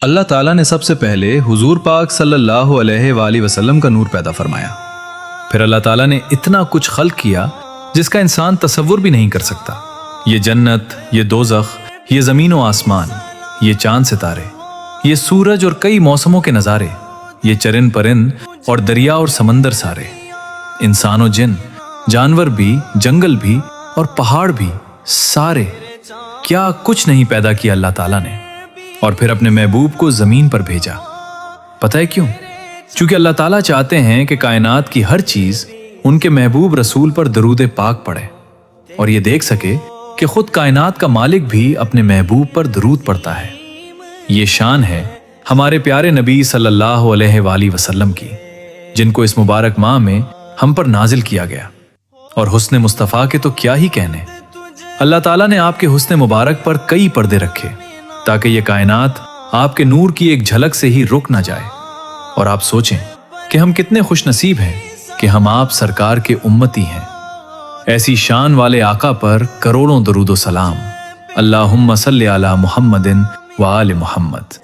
اللہ تعالیٰ نے سب سے پہلے حضور پاک صلی اللہ علیہ وآلہ وسلم کا نور پیدا فرمایا. پھر اللہ تعالیٰ نے اتنا کچھ خلق کیا جس کا انسان تصور بھی نہیں کر سکتا. یہ جنت، یہ دوزخ، یہ زمین و آسمان، یہ چاند ستارے، یہ سورج اور کئی موسموں کے نظارے، یہ چرند پرند اور دریا اور سمندر سارے، انسان و جن، جانور بھی، جنگل بھی اور پہاڑ بھی سارے، کیا کچھ نہیں پیدا کیا اللہ تعالیٰ نے. اور پھر اپنے محبوب کو زمین پر بھیجا. پتہ ہے کیوں؟ چونکہ اللہ تعالیٰ چاہتے ہیں کہ کائنات کی ہر چیز ان کے محبوب رسول پر درود پاک پڑھے اور یہ دیکھ سکے کہ خود کائنات کا مالک بھی اپنے محبوب پر درود پڑھتا ہے. یہ شان ہے ہمارے پیارے نبی صلی اللہ علیہ وآلہ وسلم کی، جن کو اس مبارک ماہ میں ہم پر نازل کیا گیا. اور حسن مصطفیٰ کے تو کیا ہی کہنے. اللہ تعالیٰ نے آپ کے حسن مبارک پر کئی پردے رکھے تاکہ یہ کائنات آپ کے نور کی ایک جھلک سے ہی رک نہ جائے. اور آپ سوچیں کہ ہم کتنے خوش نصیب ہیں کہ ہم آپ سرکار کے امتی ہیں. ایسی شان والے آقا پر کروڑوں درود و سلام. اللہم صلی علی محمد و آل محمد.